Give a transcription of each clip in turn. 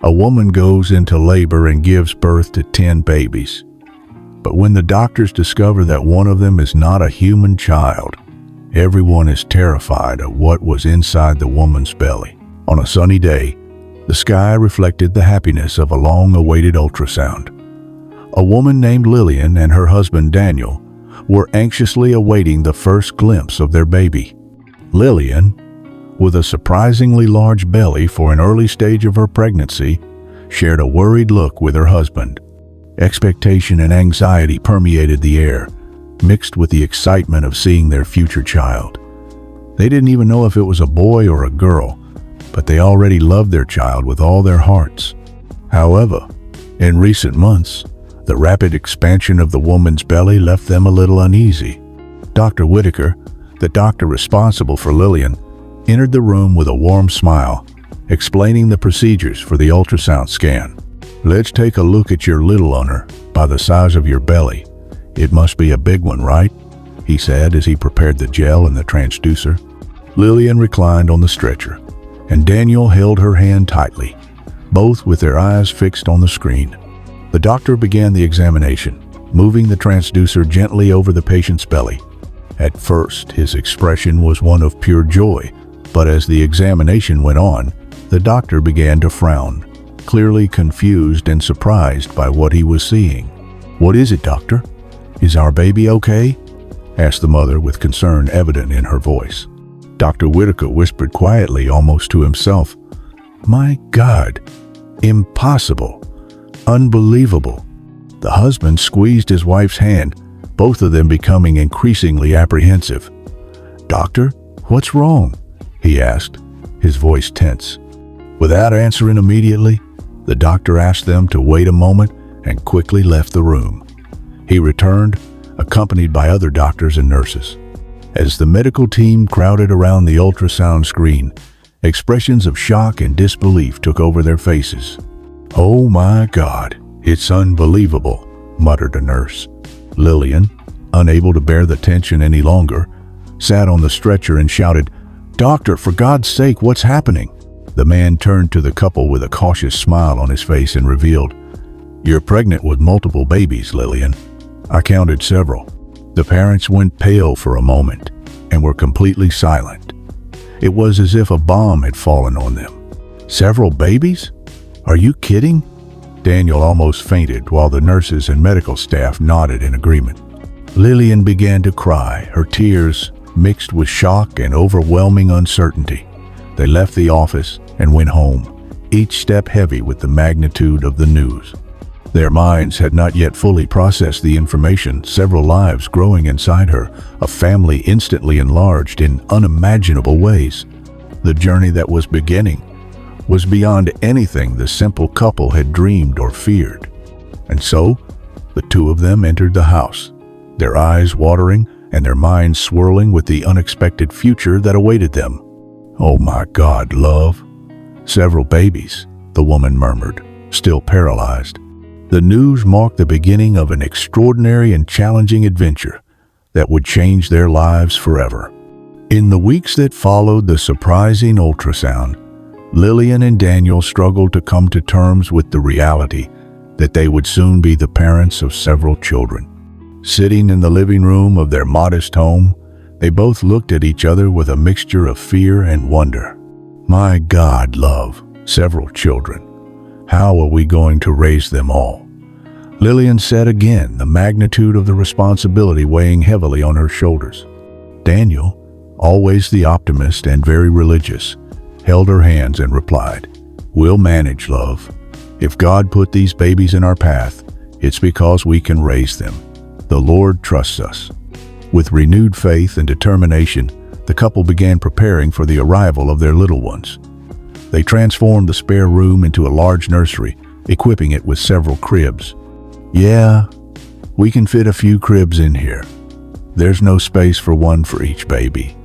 A woman goes into labor and gives birth to 10 babies. But when the doctors discover that one of them is not a human child, everyone is terrified of what was inside the woman's belly. On a sunny day, the sky reflected the happiness of a long-awaited ultrasound. A woman named Lillian and her husband Daniel were anxiously awaiting the first glimpse of their baby. Lillian, with a surprisingly large belly for an early stage of her pregnancy, shared a worried look with her husband. Expectation and anxiety permeated the air, mixed with the excitement of seeing their future child. They didn't even know if it was a boy or a girl, but they already loved their child with all their hearts. However, in recent months, the rapid expansion of the woman's belly left them a little uneasy. Dr. Whitaker, the doctor responsible for Lillian, entered the room with a warm smile, explaining the procedures for the ultrasound scan. "Let's take a look at your little oner by the size of your belly. It must be a big one, right?" he said as he prepared the gel and the transducer. Lillian reclined on the stretcher, and Daniel held her hand tightly, both with their eyes fixed on the screen. The doctor began the examination, moving the transducer gently over the patient's belly. At first, his expression was one of pure joy, but as the examination went on, the doctor began to frown, clearly confused and surprised by what he was seeing. "What is it, doctor? Is our baby okay?" asked the mother with concern evident in her voice. Dr. Whitaker whispered quietly, almost to himself, "My God, impossible, unbelievable." The husband squeezed his wife's hand, both of them becoming increasingly apprehensive. "Doctor, what's wrong?" he asked, his voice tense. Without answering immediately, the doctor asked them to wait a moment and quickly left the room. He returned, accompanied by other doctors and nurses. As the medical team crowded around the ultrasound screen, expressions of shock and disbelief took over their faces. "Oh my God, it's unbelievable," muttered a nurse. Lillian, unable to bear the tension any longer, sat on the stretcher and shouted, "Doctor, for God's sake, what's happening?" The man turned to the couple with a cautious smile on his face and revealed, "You're pregnant with multiple babies, Lillian. I counted several." The parents went pale for a moment and were completely silent. It was as if a bomb had fallen on them. "Several babies? Are you kidding?" Daniel almost fainted while the nurses and medical staff nodded in agreement. Lillian began to cry, her tears mixed with shock and overwhelming uncertainty. They left the office and went home, each step heavy with the magnitude of the news. Their minds had not yet fully processed the information, several lives growing inside her, a family instantly enlarged in unimaginable ways. The journey that was beginning was beyond anything the simple couple had dreamed or feared. And so, the two of them entered the house, their eyes watering and their minds swirling with the unexpected future that awaited them. "Oh my God, love. Several babies," the woman murmured, still paralyzed. The news marked the beginning of an extraordinary and challenging adventure that would change their lives forever. In the weeks that followed the surprising ultrasound, Lillian and Daniel struggled to come to terms with the reality that they would soon be the parents of several children. Sitting in the living room of their modest home, they both looked at each other with a mixture of fear and wonder. "My God, love, several children. How are we going to raise them all?" Lillian said again, the magnitude of the responsibility weighing heavily on her shoulders. Daniel, always the optimist and very religious, held her hands and replied, "We'll manage, love. If God put these babies in our path, it's because we can raise them. The Lord trusts us." With renewed faith and determination, the couple began preparing for the arrival of their little ones. They transformed the spare room into a large nursery, equipping it with several cribs. "Yeah, we can fit a few cribs in here. There's no space for one for each baby,"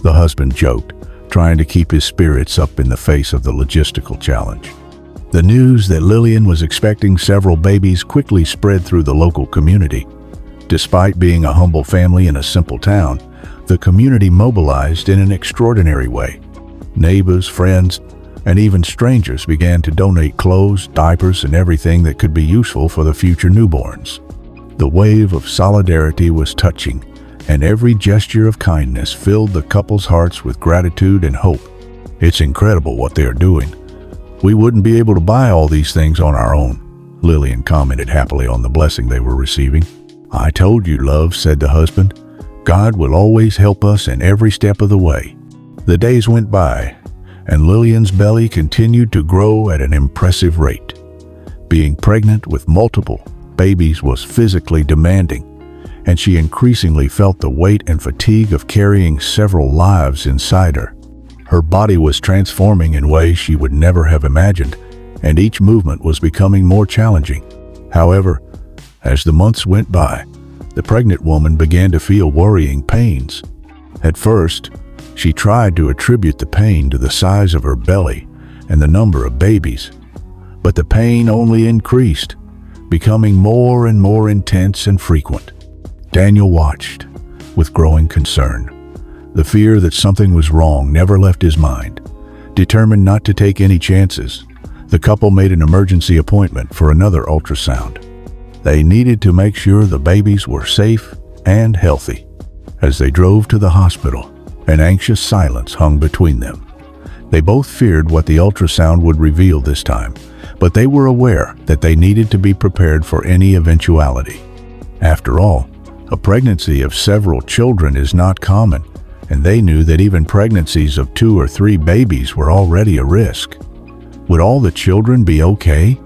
the husband joked, trying to keep his spirits up in the face of the logistical challenge. The news that Lillian was expecting several babies quickly spread through the local community. Despite being a humble family in a simple town, the community mobilized in an extraordinary way. Neighbors, friends, and even strangers began to donate clothes, diapers, and everything that could be useful for the future newborns. The wave of solidarity was touching, and every gesture of kindness filled the couple's hearts with gratitude and hope. "It's incredible what they are doing. We wouldn't be able to buy all these things on our own," Lillian commented happily on the blessing they were receiving. "I told you, love," said the husband. "God will always help us in every step of the way." The days went by, and Lillian's belly continued to grow at an impressive rate. Being pregnant with multiple babies was physically demanding, and she increasingly felt the weight and fatigue of carrying several lives inside her. Her body was transforming in ways she would never have imagined, and each movement was becoming more challenging. However, as the months went by, the pregnant woman began to feel worrying pains. At first, she tried to attribute the pain to the size of her belly and the number of babies, but the pain only increased, becoming more and more intense and frequent. Daniel watched with growing concern. The fear that something was wrong never left his mind. Determined not to take any chances, the couple made an emergency appointment for another ultrasound. They needed to make sure the babies were safe and healthy. As they drove to the hospital, an anxious silence hung between them. They both feared what the ultrasound would reveal this time, but they were aware that they needed to be prepared for any eventuality. After all, a pregnancy of several children is not common, and they knew that even pregnancies of 2 or 3 babies were already a risk. Would all the children be okay?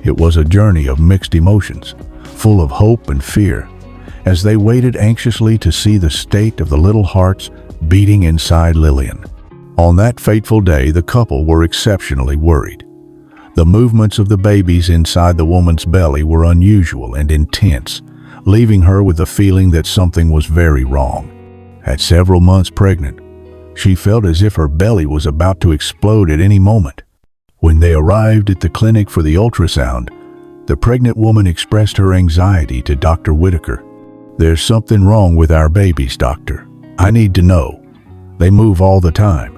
It was a journey of mixed emotions, full of hope and fear, as they waited anxiously to see the state of the little hearts beating inside Lillian. On that fateful day, the couple were exceptionally worried. The movements of the babies inside the woman's belly were unusual and intense, leaving her with the feeling that something was very wrong. At several months pregnant, she felt as if her belly was about to explode at any moment. When they arrived at the clinic for the ultrasound, the pregnant woman expressed her anxiety to Dr. Whitaker. "There's something wrong with our babies, doctor. I need to know. They move all the time.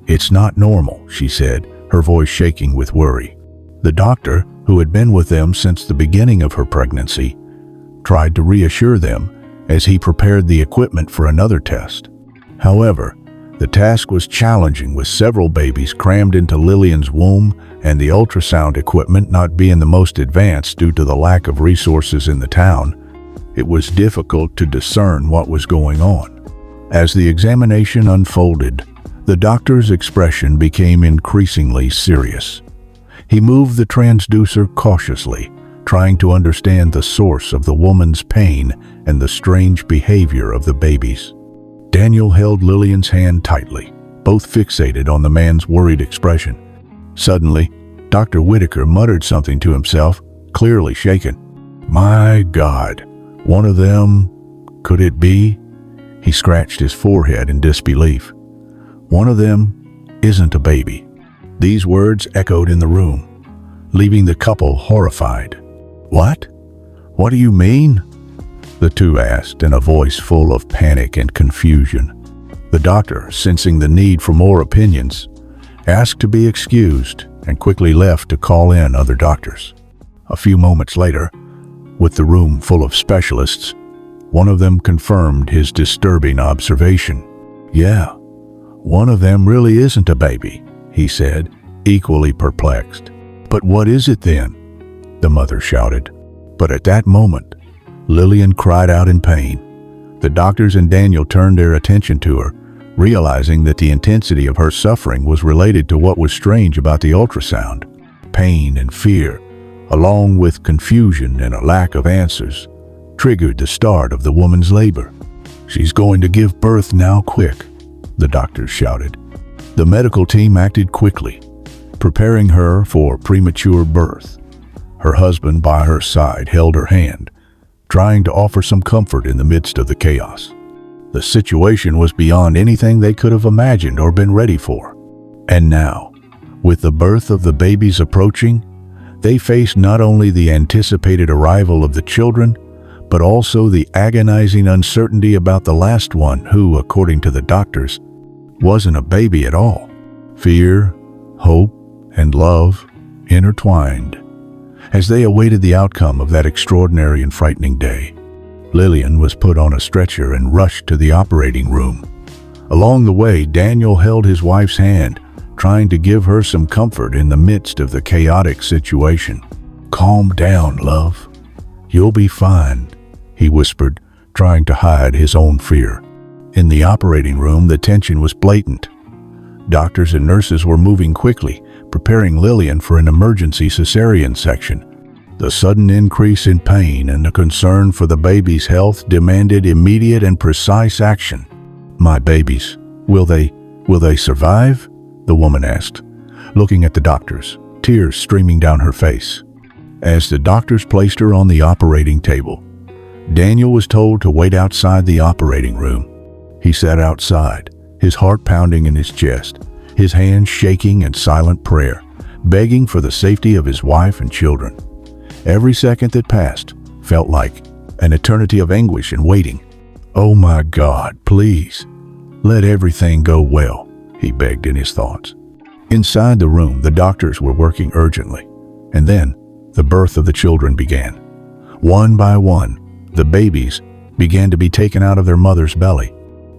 It's not normal," she said, her voice shaking with worry. The doctor, who had been with them since the beginning of her pregnancy, tried to reassure them as he prepared the equipment for another test. However, the task was challenging, with several babies crammed into Lillian's womb and the ultrasound equipment not being the most advanced due to the lack of resources in the town. It was difficult to discern what was going on. As the examination unfolded, the doctor's expression became increasingly serious. He moved the transducer cautiously, trying to understand the source of the woman's pain and the strange behavior of the babies. Daniel held Lillian's hand tightly, both fixated on the man's worried expression. Suddenly, Dr. Whitaker muttered something to himself, clearly shaken. "My God, one of them, could it be?" He scratched his forehead in disbelief. "One of them isn't a baby." These words echoed in the room, leaving the couple horrified. "What? What do you mean?" the two asked in a voice full of panic and confusion. The doctor, sensing the need for more opinions, asked to be excused and quickly left to call in other doctors. A few moments later, with the room full of specialists, one of them confirmed his disturbing observation. "Yeah, one of them really isn't a baby," he said, equally perplexed. "But what is it then?" the mother shouted. But at that moment, Lillian cried out in pain. The doctors and Daniel turned their attention to her, realizing that the intensity of her suffering was related to what was strange about the ultrasound. Pain and fear, along with confusion and a lack of answers, triggered the start of the woman's labor. "She's going to give birth now, quick," the doctors shouted. The medical team acted quickly, preparing her for premature birth. Her husband by her side held her hand, trying to offer some comfort in the midst of the chaos. The situation was beyond anything they could have imagined or been ready for. And now, with the birth of the babies approaching, they faced not only the anticipated arrival of the children, but also the agonizing uncertainty about the last one who, according to the doctors, wasn't a baby at all. Fear, hope, and love intertwined. As they awaited the outcome of that extraordinary and frightening day, Lillian was put on a stretcher and rushed to the operating room. Along the way, Daniel held his wife's hand, trying to give her some comfort in the midst of the chaotic situation. "Calm down, love. You'll be fine," he whispered, trying to hide his own fear. In the operating room, the tension was blatant. Doctors and nurses were moving quickly, preparing Lillian for an emergency cesarean section. The sudden increase in pain and the concern for the baby's health demanded immediate and precise action. "My babies, will they survive?" the woman asked, looking at the doctors, tears streaming down her face. As the doctors placed her on the operating table, Daniel was told to wait outside the operating room. He sat outside, his heart pounding in his chest, his hands shaking in silent prayer, begging for the safety of his wife and children. Every second that passed felt like an eternity of anguish and waiting. "Oh my God, please, let everything go well," he begged in his thoughts. Inside the room, the doctors were working urgently, and then the birth of the children began. One by one, the babies began to be taken out of their mother's belly.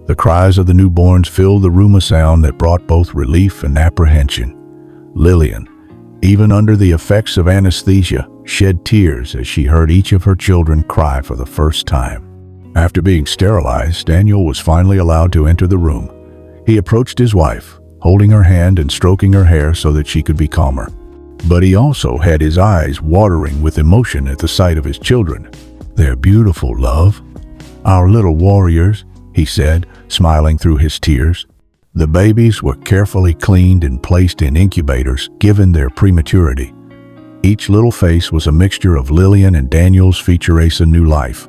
The cries of the newborns filled the room, a sound that brought both relief and apprehension. Lillian, even under the effects of anesthesia, shed tears as she heard each of her children cry for the first time. After being sterilized, Daniel was finally allowed to enter the room. He approached his wife, holding her hand and stroking her hair so that she could be calmer. But he also had his eyes watering with emotion at the sight of his children. "They're beautiful, love. Our little warriors," he said, smiling through his tears. The babies were carefully cleaned and placed in incubators, given their prematurity. Each little face was a mixture of Lillian and Daniel's future new life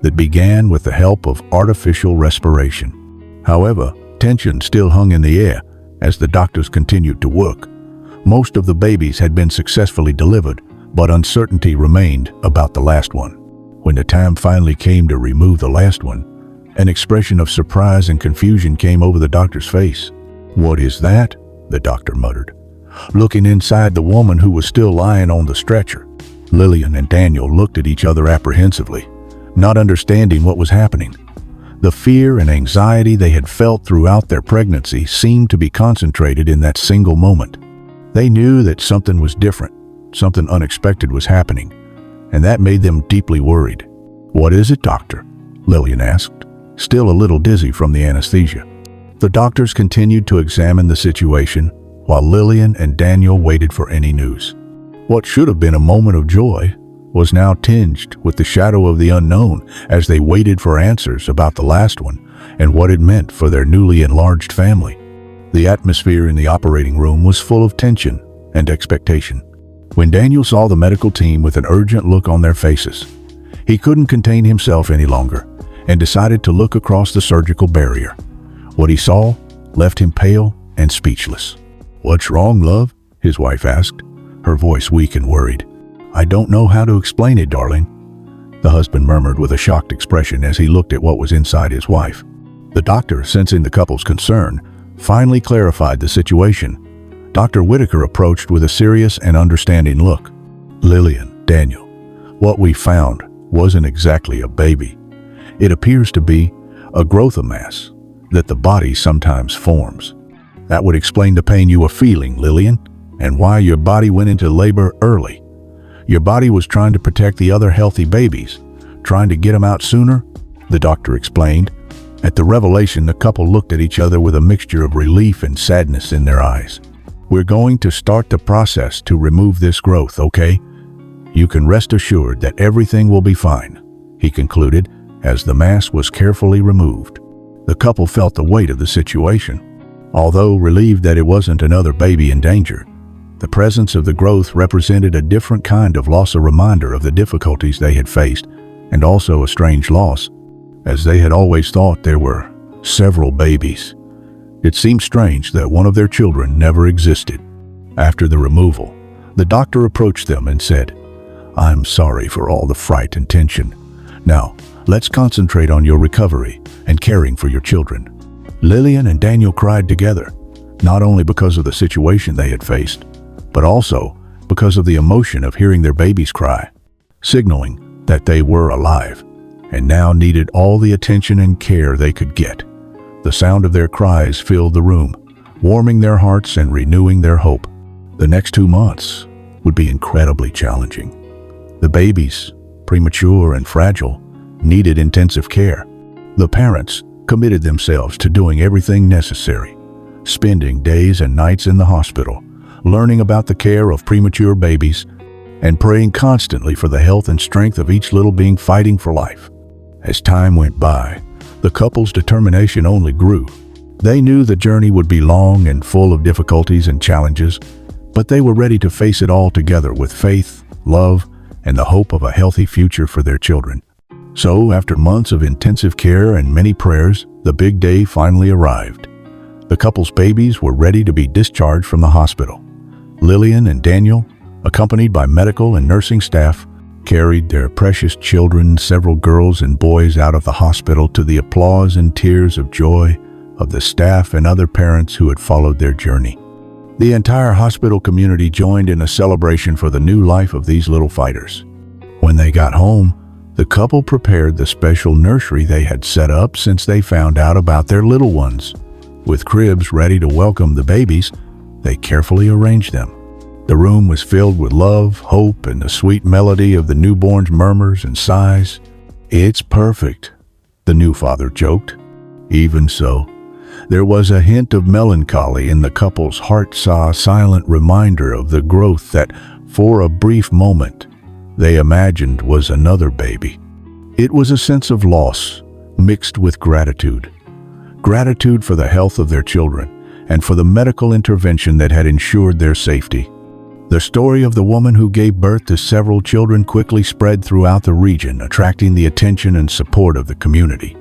that began with the help of artificial respiration. However, tension still hung in the air as the doctors continued to work. Most of the babies had been successfully delivered, but uncertainty remained about the last one. When the time finally came to remove the last one, an expression of surprise and confusion came over the doctor's face. "What is that?" the doctor muttered, looking inside the woman who was still lying on the stretcher. Lillian and Daniel looked at each other apprehensively, not understanding what was happening. The fear and anxiety they had felt throughout their pregnancy seemed to be concentrated in that single moment. They knew that something was different, something unexpected was happening, and that made them deeply worried. "What is it, doctor?" Lillian asked, still a little dizzy from the anesthesia. The doctors continued to examine the situation while Lillian and Daniel waited for any news. What should have been a moment of joy was now tinged with the shadow of the unknown as they waited for answers about the last one and what it meant for their newly enlarged family. The atmosphere in the operating room was full of tension and expectation. When Daniel saw the medical team with an urgent look on their faces, he couldn't contain himself any longer and decided to look across the surgical barrier. What he saw left him pale and speechless. "What's wrong, love?" his wife asked, her voice weak and worried. "I don't know how to explain it, darling," the husband murmured with a shocked expression as he looked at what was inside his wife. The doctor, sensing the couple's concern, finally clarified the situation. Dr. Whitaker approached with a serious and understanding look. "Lillian, Daniel, what we found wasn't exactly a baby. It appears to be a growth mass that the body sometimes forms. That would explain the pain you were feeling, Lillian, and why your body went into labor early. Your body was trying to protect the other healthy babies, trying to get them out sooner," the doctor explained. At the revelation, the couple looked at each other with a mixture of relief and sadness in their eyes. "We're going to start the process to remove this growth, okay? You can rest assured that everything will be fine," he concluded as the mass was carefully removed. The couple felt the weight of the situation. Although relieved that it wasn't another baby in danger, the presence of the growth represented a different kind of loss, a reminder of the difficulties they had faced, and also a strange loss, as they had always thought there were several babies. It seemed strange that one of their children never existed. After the removal, the doctor approached them and said, "I'm sorry for all the fright and tension. Now, let's concentrate on your recovery and caring for your children." Lillian and Daniel cried together, not only because of the situation they had faced, but also because of the emotion of hearing their babies cry, signaling that they were alive and now needed all the attention and care they could get. The sound of their cries filled the room, warming their hearts and renewing their hope. The next 2 months would be incredibly challenging. The babies, premature and fragile, needed intensive care. The parents committed themselves to doing everything necessary, spending days and nights in the hospital, learning about the care of premature babies, and praying constantly for the health and strength of each little being fighting for life. As time went by, the couple's determination only grew. They knew the journey would be long and full of difficulties and challenges, but they were ready to face it all together with faith, love, and the hope of a healthy future for their children. So, after months of intensive care and many prayers, the big day finally arrived. The couple's babies were ready to be discharged from the hospital. Lillian and Daniel, accompanied by medical and nursing staff, carried their precious children, several girls and boys, out of the hospital to the applause and tears of joy of the staff and other parents who had followed their journey. The entire hospital community joined in a celebration for the new life of these little fighters. When they got home, the couple prepared the special nursery they had set up since they found out about their little ones. With cribs ready to welcome the babies, they carefully arranged them. The room was filled with love, hope, and the sweet melody of the newborn's murmurs and sighs. "It's perfect," the new father joked. Even so, there was a hint of melancholy in the couple's heart, a silent reminder of the growth that, for a brief moment, they imagined was another baby. It was a sense of loss mixed with gratitude. Gratitude for the health of their children and for the medical intervention that had ensured their safety. The story of the woman who gave birth to several children quickly spread throughout the region, attracting the attention and support of the community.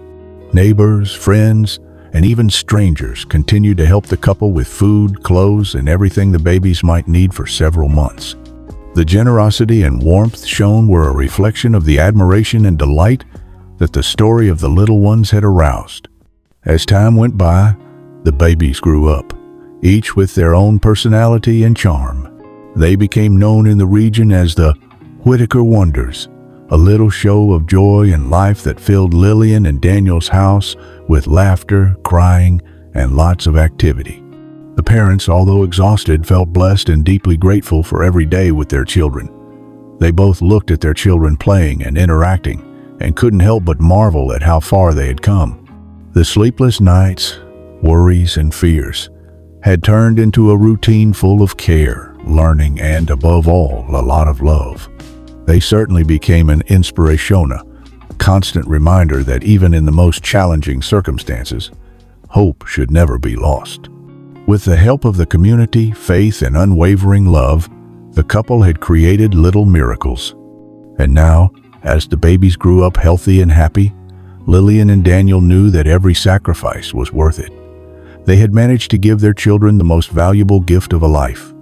Neighbors, friends, and even strangers continued to help the couple with food, clothes, and everything the babies might need for several months. The generosity and warmth shown were a reflection of the admiration and delight that the story of the little ones had aroused. As time went by, the babies grew up, each with their own personality and charm. They became known in the region as the Whitaker Wonders, a little show of joy and life that filled Lillian and Daniel's house with laughter, crying, and lots of activity. The parents, although exhausted, felt blessed and deeply grateful for every day with their children. They both looked at their children playing and interacting and couldn't help but marvel at how far they had come. The sleepless nights, worries, and fears had turned into a routine full of care, learning, and above all, a lot of love. They certainly became an inspiration, a constant reminder that even in the most challenging circumstances, hope should never be lost. With the help of the community, faith, and unwavering love, the couple had created little miracles. And now, as the babies grew up healthy and happy, Lillian and Daniel knew that every sacrifice was worth it. They had managed to give their children the most valuable gift of a life.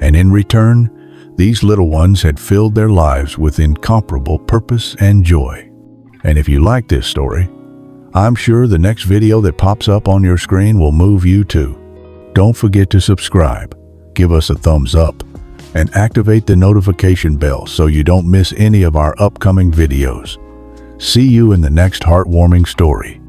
And in return, these little ones had filled their lives with incomparable purpose and joy. And if you like this story, I'm sure the next video that pops up on your screen will move you too. Don't forget to subscribe, give us a thumbs up, and activate the notification bell so you don't miss any of our upcoming videos. See you in the next heartwarming story.